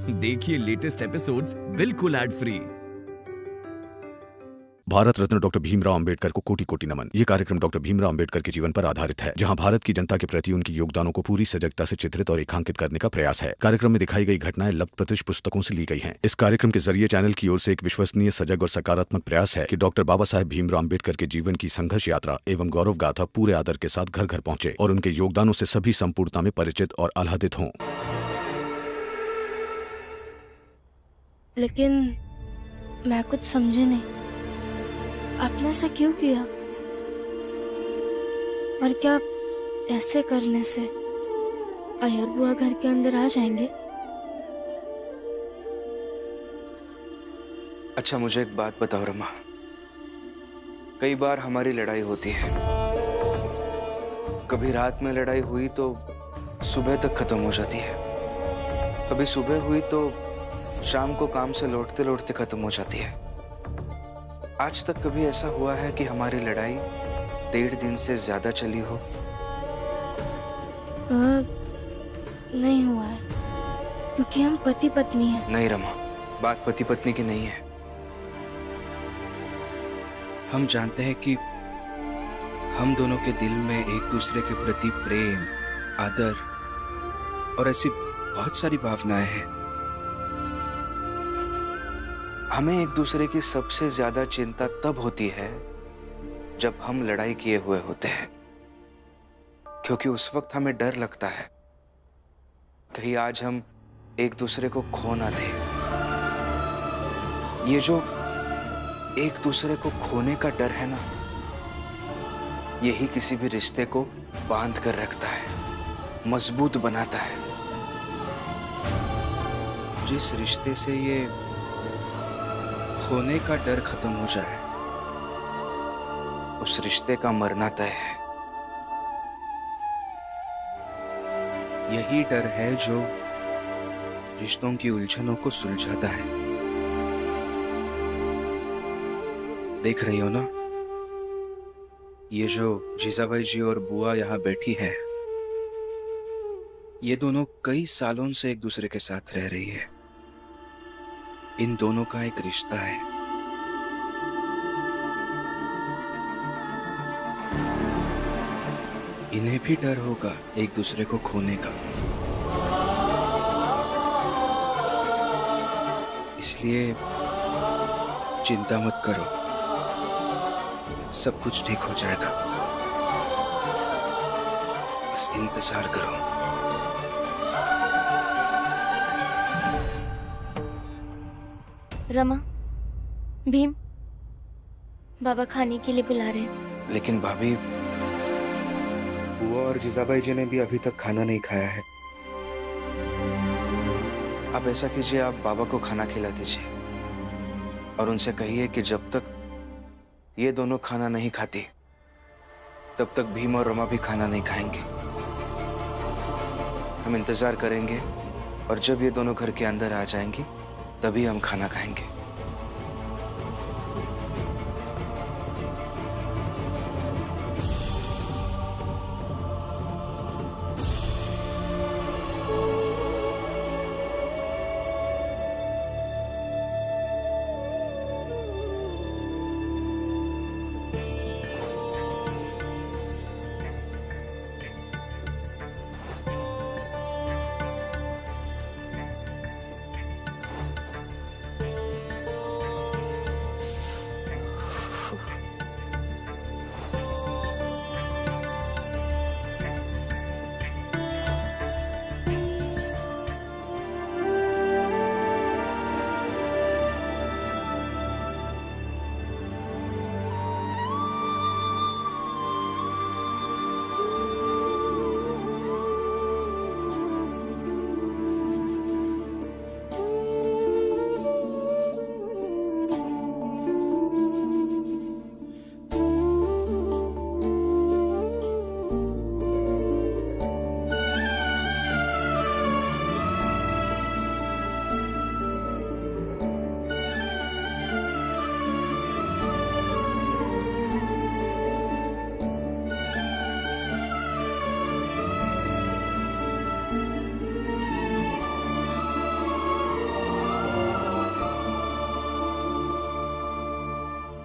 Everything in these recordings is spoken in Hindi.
देखिए लेटेस्ट एपिसोड्स बिल्कुल ad free. Bharat Ratna doctor Bhimrao Ambedkar को कोटि कोटि नमन। ये कार्यक्रम डॉक्टर भीमराव अंबेडकर के जीवन पर आधारित है, जहां भारत की जनता के प्रति उनके योगदानों को पूरी सजगता से चित्रित और रेखांकित करने का प्रयास है। कार्यक्रम में दिखाई गई घटनाएं लब्ध पुस्तकों से ली गई हैं। इस कार्यक्रम के जरिए चैनल की ओर से एक विश्वसनीय, सजग और सकारात्मक प्रयास है कि डॉक्टर बाबा साहेब भीमराव अंबेडकर के जीवन की संघर्ष यात्रा एवं गौरव गाथा पूरे आदर के साथ घर घर पहुंचे और उनके योगदानों से सभी संपूर्णता में परिचित और आह्लादित हों। लेकिन मैं कुछ समझी नहीं, आपने ऐसा क्यों किया? और क्या ऐसे करने से अय्यर बुआ घर के अंदर आ जाएंगे? अच्छा, मुझे एक बात बताओ रमा, कई बार हमारी लड़ाई होती है। कभी रात में लड़ाई हुई तो सुबह तक खत्म हो जाती है, कभी सुबह हुई तो शाम को काम से लौटते लौटते खत्म हो जाती है। आज तक कभी ऐसा हुआ है कि हमारी लड़ाई 1.5 दिन से ज्यादा चली हो? नहीं हुआ है, क्योंकि हम पति पत्नी हैं। नहीं रमा, बात पति पत्नी की नहीं है। हम जानते हैं कि हम दोनों के दिल में एक दूसरे के प्रति प्रेम, आदर और ऐसी बहुत सारी भावनाएं हैं। हमें एक दूसरे की सबसे ज्यादा चिंता तब होती है जब हम लड़ाई किए हुए होते हैं, क्योंकि उस वक्त हमें डर लगता है कहीं आज हम एक दूसरे को खो ना दें। ये जो एक दूसरे को खोने का डर है ना, यही किसी भी रिश्ते को बांध कर रखता है, मजबूत बनाता है। जिस रिश्ते से ये खोने का डर खत्म हो जाए, उस रिश्ते का मरना तय है। यही डर है जो रिश्तों की उलझनों को सुलझाता है। देख रही हो ना, ये जो जीजाबाई जी और बुआ यहां बैठी है, ये दोनों कई सालों से एक दूसरे के साथ रह रही है। इन दोनों का एक रिश्ता है। इन्हें भी डर होगा एक दूसरे को खोने का, इसलिए चिंता मत करो, सब कुछ ठीक हो जाएगा। बस इंतजार करो। रमा, भीम, बाबा खाने के लिए बुला रहे हैं। लेकिन भाभी, बुआ और जीजाबाई जी ने भी अभी तक खाना नहीं खाया है। आप ऐसा कीजिए, आप बाबा को खाना खिला दीजिए और उनसे कहिए कि जब तक ये दोनों खाना नहीं खाती, तब तक भीम और रमा भी खाना नहीं खाएंगे। हम इंतजार करेंगे और जब ये दोनों घर के अंदर आ जाएंगी, तभी हम खाना खाएंगे।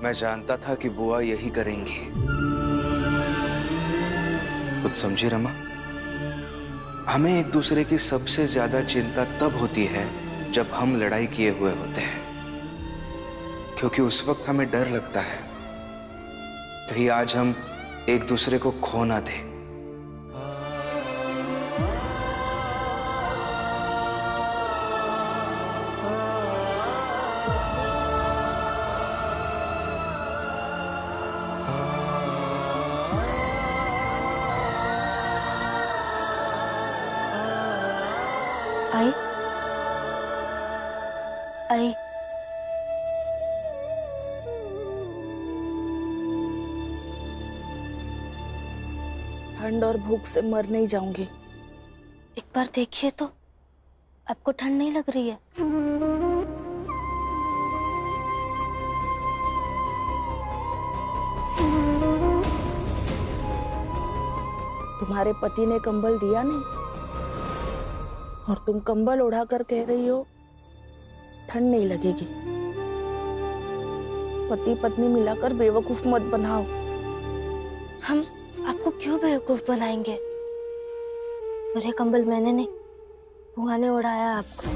मैं जानता था कि बुआ यही करेंगी। कुछ समझी रमा? हमें एक दूसरे की सबसे ज्यादा चिंता तब होती है जब हम लड़ाई किए हुए होते हैं, क्योंकि उस वक्त हमें डर लगता है कहीं आज हम एक दूसरे को खो ना दें। आई आई ठंड और भूख से मर नहीं जाऊंगी। एक बार देखिए तो, आपको ठंड नहीं लग रही है? तुम्हारे पति ने कंबल दिया नहीं और तुम कंबल ओढ़ा कर कह रही हो ठंड नहीं लगेगी। पति पत्नी मिलाकर बेवकूफ मत बनाओ। हम आपको क्यों बेवकूफ बनाएंगे? मेरे कंबल मैंने नहीं, बुआ ने उड़ाया आपको।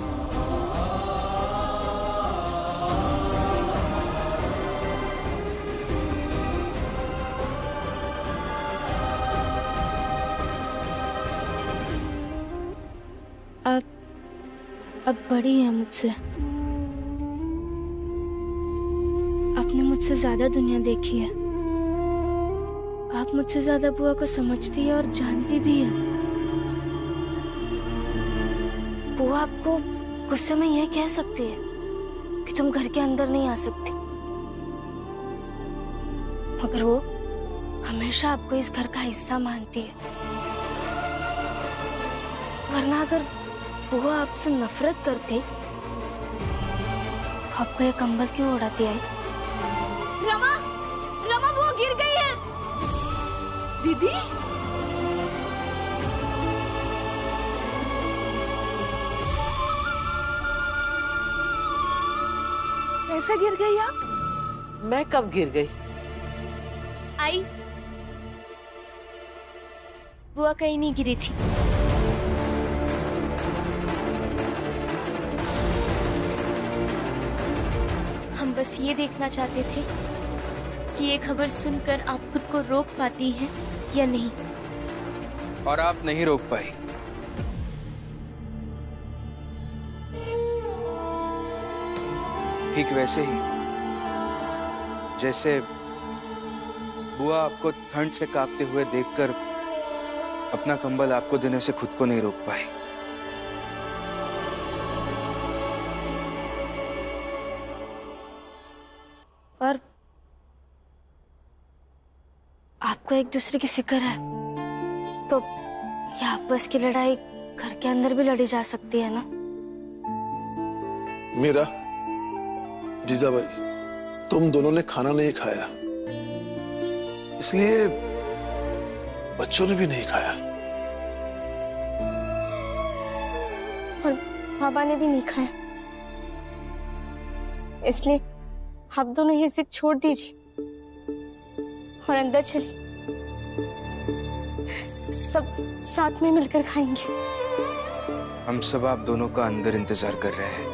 अब बड़ी है मुझसे, आपने मुझसे ज्यादा दुनिया देखी है, आप मुझसे ज्यादा बुआ को समझती है और जानती भी है। बुआ आपको गुस्से में यह कह सकती है कि तुम घर के अंदर नहीं आ सकती, मगर वो हमेशा आपको इस घर का हिस्सा मानती है। वरना अगर बुआ आपसे नफरत करती तो आपको ये कंबल क्यों उड़ाती आई? रमा, रमा बुआ गिर गई है। दीदी, कैसे गिर गई आप? मैं कब गिर गई? आई, बुआ कहीं नहीं गिरी थी। हम बस ये देखना चाहते थे कि ये खबर सुनकर आप खुद को रोक पाती हैं या नहीं। और आप नहीं रोक पाई। ठीक वैसे ही जैसे बुआ आपको ठंड से कांपते हुए देखकर अपना कंबल आपको देने से खुद को नहीं रोक पाई। और आपको एक दूसरे की फिक्र है तो ये आपस की लड़ाई घर के अंदर भी लड़ी जा सकती है ना? मीरा, जीजाबाई, तुम दोनों ने खाना नहीं खाया, इसलिए बच्चों ने भी नहीं खाया। और बाबा ने भी नहीं खाया, इसलिए आप दोनों ये जिद छोड़ दीजिए और अंदर चलिए, सब साथ में मिलकर खाएंगे। हम सब आप दोनों का अंदर इंतजार कर रहे हैं।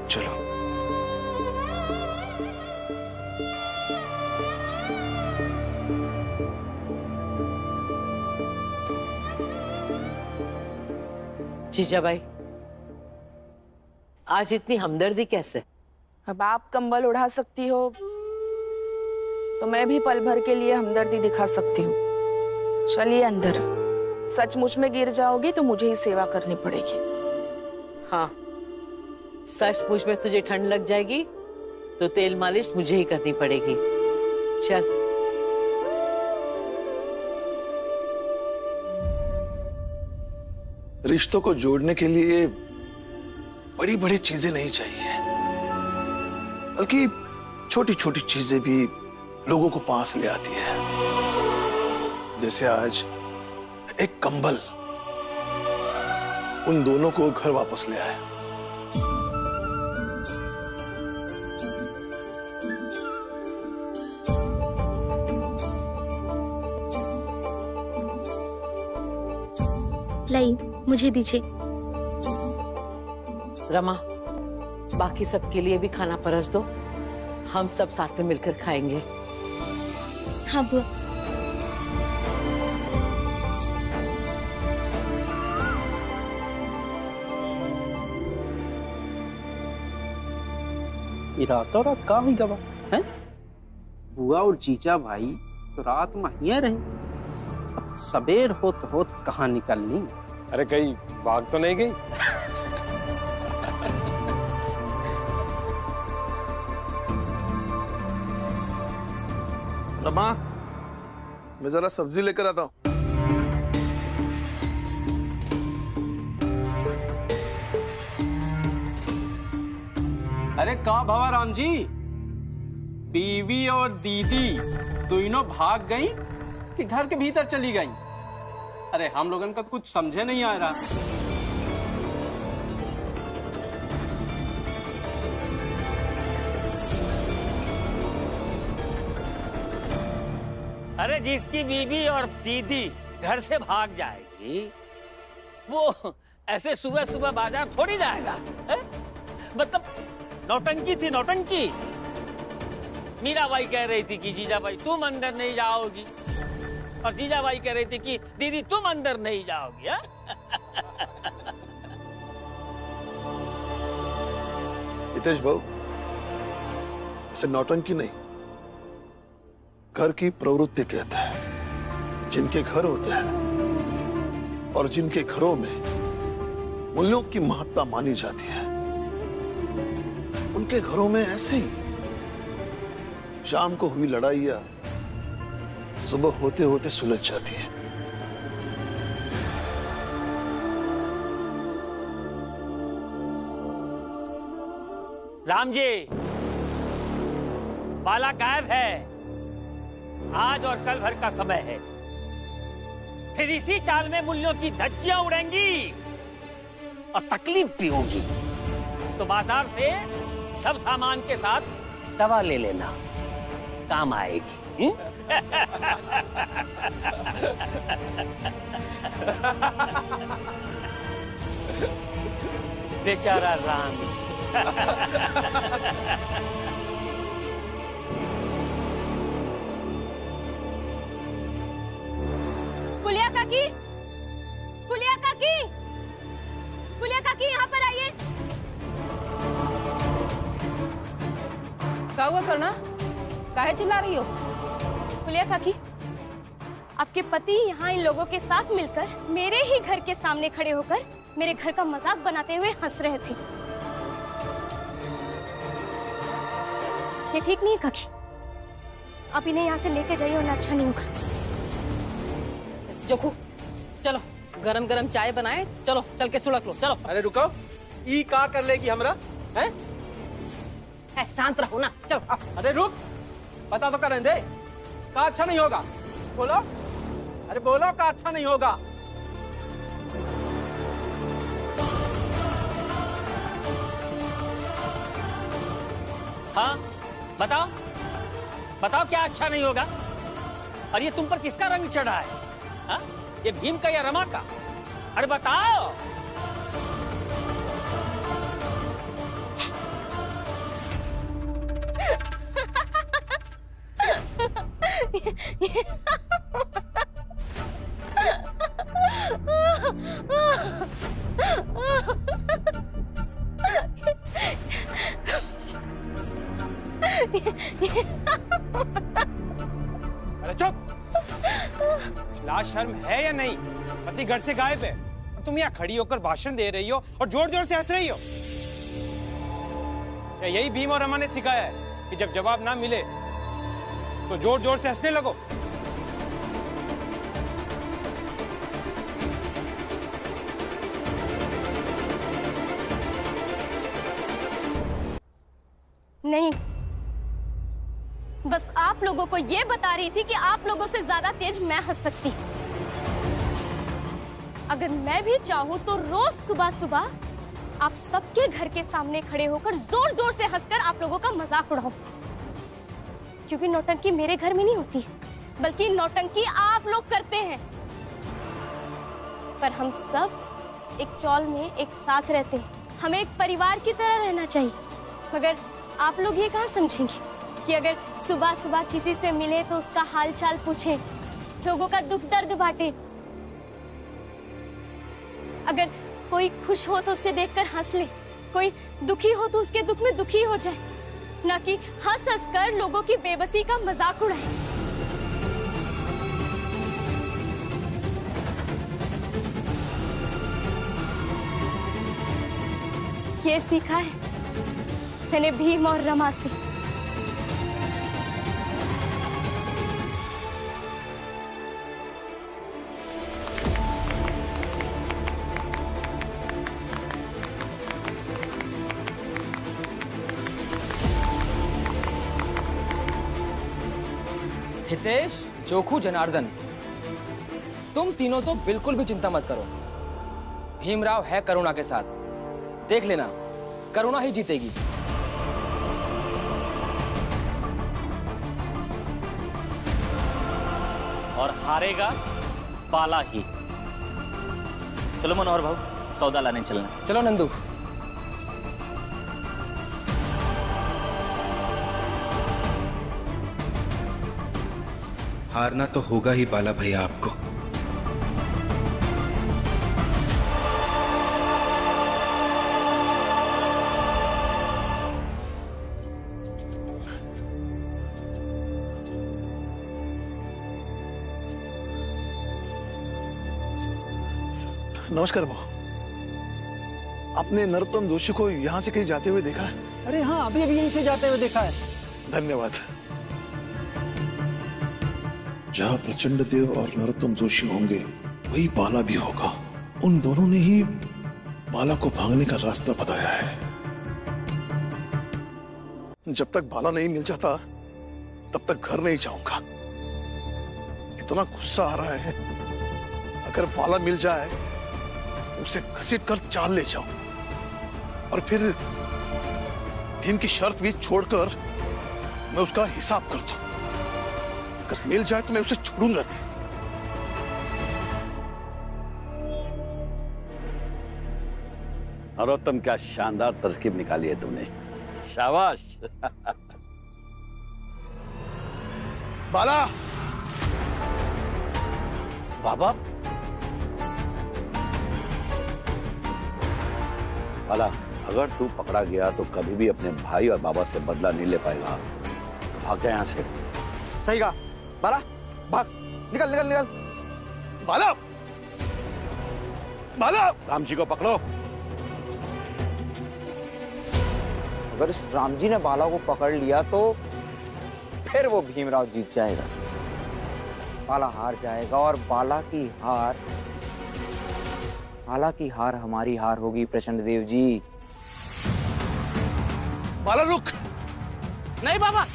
चलो। जीजाबाई, आज इतनी हमदर्दी कैसे? अब आप कंबल उड़ा सकती हो तो मैं भी पल भर के लिए हमदर्दी दिखा सकती हूँ। चलिए अंदर। सचमुच में गिर जाओगी तो मुझे ही सेवा करनी पड़ेगी। हाँ, सचमुच में तुझे ठंड लग जाएगी तो तेल मालिश मुझे ही करनी पड़ेगी। चल। रिश्तों को जोड़ने के लिए बड़ी बड़ी चीजें नहीं चाहिए, बल्कि छोटी छोटी चीजें भी लोगों को पास ले आती है। जैसे आज एक कंबल उन दोनों को घर वापस ले आया। लाइए, मुझे दीजिए। रमा, बाकी सबके लिए भी खाना परस दो, हम सब साथ में मिलकर खाएंगे। हाँ बुआ। रातों रात कहाँ ही गवा है? बुआ और जीजा भाई तो रात में ही रहे, अब सबेर होत कहाँ निकलनी? अरे कहीं भाग तो नहीं गई? रमा, मैं जरा सब्जी लेकर आता हूँ। अरे कहाँ भवा राम जी, बीवी और दीदी दोनों भाग गई कि घर के भीतर चली गई? अरे हम लोगन का तो कुछ समझे नहीं आ रहा। अरे जिसकी बीवी और दीदी घर से भाग जाएगी वो ऐसे सुबह सुबह बाजार थोड़ी जाएगा है? मतलब नौटंकी थी, नौटंकी। मीराबाई कह रही थी कि जीजाबाई तुम अंदर नहीं जाओगी, और जीजाबाई कह रही थी कि दीदी तुम अंदर नहीं जाओगी। हितेश भाऊ, इसे नौटंकी नहीं, घर की प्रवृत्ति कहते हैं। जिनके घर होते हैं और जिनके घरों में मूल्यों की महत्ता मानी जाती है, उनके घरों में ऐसे ही शाम को हुई लड़ाइयां सुबह होते होते सुलझ जाती है। राम जी, बाला गायब है, आज और कल भर का समय है, फिर इसी चाल में मूल्यों की धज्जियां उड़ेंगी और तकलीफ भी होगी। तो बाजार से सब सामान के साथ दवा ले लेना, काम आएगी। बेचारा राम जी। फुलिया काकी, फुलिया काकी, फुलिया काकी यहाँ पर आइए। क्या हुआ करुणा, काहे चिल्ला रही हो? फुलिया काकी, आपके पति यहाँ इन लोगों के साथ मिलकर मेरे ही घर के सामने खड़े होकर मेरे घर का मजाक बनाते हुए हंस रहे थे। ये ठीक नहीं है काकी, आप इन्हें यहाँ से लेके जाइए वरना अच्छा नहीं होगा। जोखू, चलो गरम गरम चाय बनाए, चलो चल के सुलग लो, चलो। अरे रुको, ई का कर लेगी हमरा है? शांत रहो ना, चलो आओ। अरे रुक, पता तो करें दे, का अच्छा नहीं होगा? बोलो, अरे बोलो का अच्छा नहीं होगा? हाँ बताओ, बताओ क्या अच्छा नहीं होगा? और ये तुम पर किसका रंग चढ़ा है? हाँ? ये भीम का या रमा का? अरे बताओ। अरे चुप, लाज शर्म है या नहीं? पति घर से गायब है और तुम यहाँ खड़ी होकर भाषण दे रही हो और जोर जोर से हंस रही हो। क्या यही भीम और रमा ने सिखाया है कि जब जवाब ना मिले तो जोर जोर से हंसने लगो? नहीं, बस आप लोगों को ये बता रही थी कि आप लोगों से ज्यादा तेज मैं हंस सकती हूँ। अगर मैं भी चाहूँ तो रोज सुबह सुबह आप सबके घर के सामने खड़े होकर जोर जोर से हंसकर आप लोगों का मजाक उड़ाऊं। क्योंकि नौटंकी मेरे घर में नहीं होती, बल्कि नौटंकी आप लोग करते हैं। पर हम सब एक चौल में एक साथ रहते हैं। हमें एक परिवार की तरह रहना चाहिए। मगर आप लोग ये कहाँ समझेंगे कि अगर सुबह सुबह किसी से मिले तो उसका हाल चाल पूछें, लोगों का दुख दर्द बांटे। अगर कोई खुश हो तो उसे देखकर हंस ले, कोई दुखी हो तो उसके दुख में दुखी हो जाए, ना कि हंस हंस कर लोगों की बेबसी का मजाक उड़ाए। ये सीखा है मैंने भीम और रमा से। हितेश, जोखू, जनार्दन, तुम तीनों तो बिल्कुल भी चिंता मत करो। भीमराव है करुणा के साथ, देख लेना करुणा ही जीतेगी। और हारेगा बाला ही। चलो मनोहर भाऊ, सौदा लाने चलना। चलो नंदू। हारना तो होगा ही बाला भैया आपको। नमस्कार भाऊ। आपने नरोत्तम जोशी को यहाँ से कहीं जाते हुए देखा है? अरे हाँ, अभी अभी यहीं से जाते हुए देखा है। धन्यवाद। जहाँ प्रचंड देव और नरोत्तम जोशी होंगे वही बाला भी होगा। उन दोनों ने ही बाला को भागने का रास्ता बताया है। जब तक बाला नहीं मिल जाता तब तक घर नहीं जाऊंगा। इतना गुस्सा आ रहा है। अगर बाला मिल जाए उसे घसीट कर चाल ले जाओ और फिर भीम की शर्त भी छोड़कर मैं उसका हिसाब कर दूं। अगर मिल जाए तो मैं उसे छोड़ूंगा नहीं। नरोत्तम, क्या शानदार तरकीब निकाली है तुमने, शाबाश। बाला! बाबा, बाला, अगर तू पकड़ा गया तो कभी भी अपने भाई और बाबा से बदला नहीं ले पाएगा। भाग जा यहाँ से। सही कहा बाला, भाग, निकल निकल निकल। बाला! बाला! राम जी को पकड़ो। अगर इस राम जी ने बाला को पकड़ लिया तो फिर वो भीमराव जीत जाएगा। बाला हार जाएगा और बाला की हार हमारी हार होगी प्रचंड देव जी। बाला रुक। नहीं बाबा,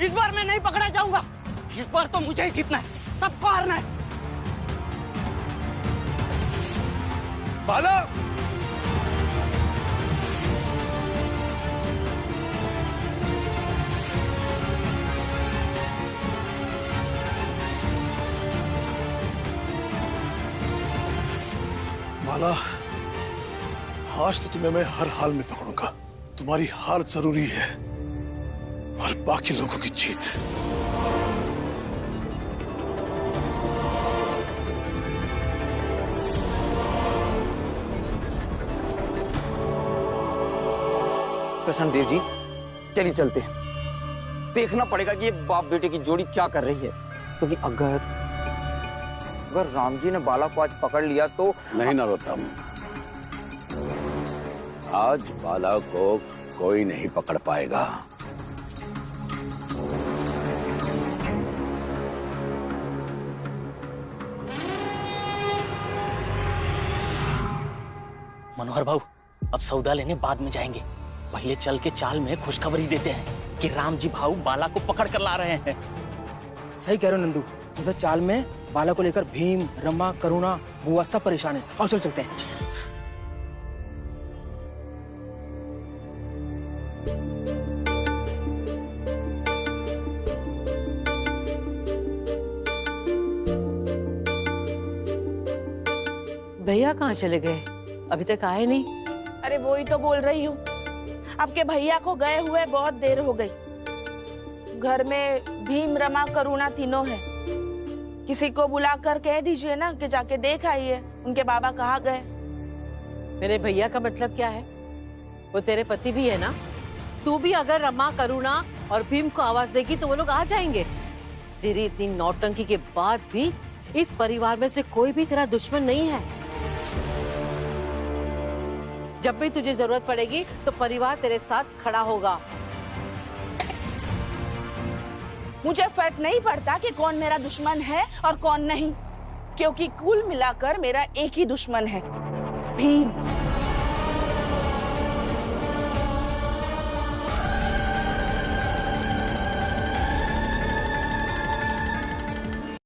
इस बार मैं नहीं पकड़ा जाऊंगा। इस बार तो मुझे ही जीतना है, सबको हारना है। बाला! बाला, आज तो तुम्हें मैं हर हाल में पकड़ूंगा। तुम्हारी हार जरूरी है और बाकी लोगों की जीत। प्रसन्न देव जी, चलिए चलते हैं। देखना पड़ेगा कि ये बाप बेटे की जोड़ी क्या कर रही है, क्योंकि अगर राम जी ने बाला को आज पकड़ लिया तो। नहीं नरोत्तम, आज बाला को कोई नहीं पकड़ पाएगा। मनोहर भाऊ, अब सौदा लेने बाद में जाएंगे। पहले चल के चाल में खुशखबरी देते हैं कि राम जी भाऊ बाला को पकड़ कर ला रहे हैं। सही कह रहे हो नंदू, उधर चाल में बाला को लेकर भीम, रमा, करुणा, बुआ सब परेशान है। और चलते हैं। भैया कहाँ चले गए? अभी तक आए नहीं। अरे वो ही तो बोल रही हूँ, आपके भैया को गए हुए बहुत देर हो गई। घर में भीम, रमा, करुणा तीनों हैं। किसी को बुलाकर कह दीजिए ना कि जाके देख आइए उनके बाबा कहाँ गए। मेरे भैया का मतलब क्या है? वो तेरे पति भी है ना? तू भी अगर रमा, करुणा और भीम को आवाज देगी तो वो लोग आ जाएंगे। तेरी इतनी नौटंकी के बाद भी इस परिवार में से कोई भी तेरा दुश्मन नहीं है। जब भी तुझे जरूरत पड़ेगी तो परिवार तेरे साथ खड़ा होगा। मुझे फर्क नहीं पड़ता कि कौन मेरा दुश्मन है और कौन नहीं, क्योंकि कुल मिलाकर मेरा एक ही दुश्मन है, भीम।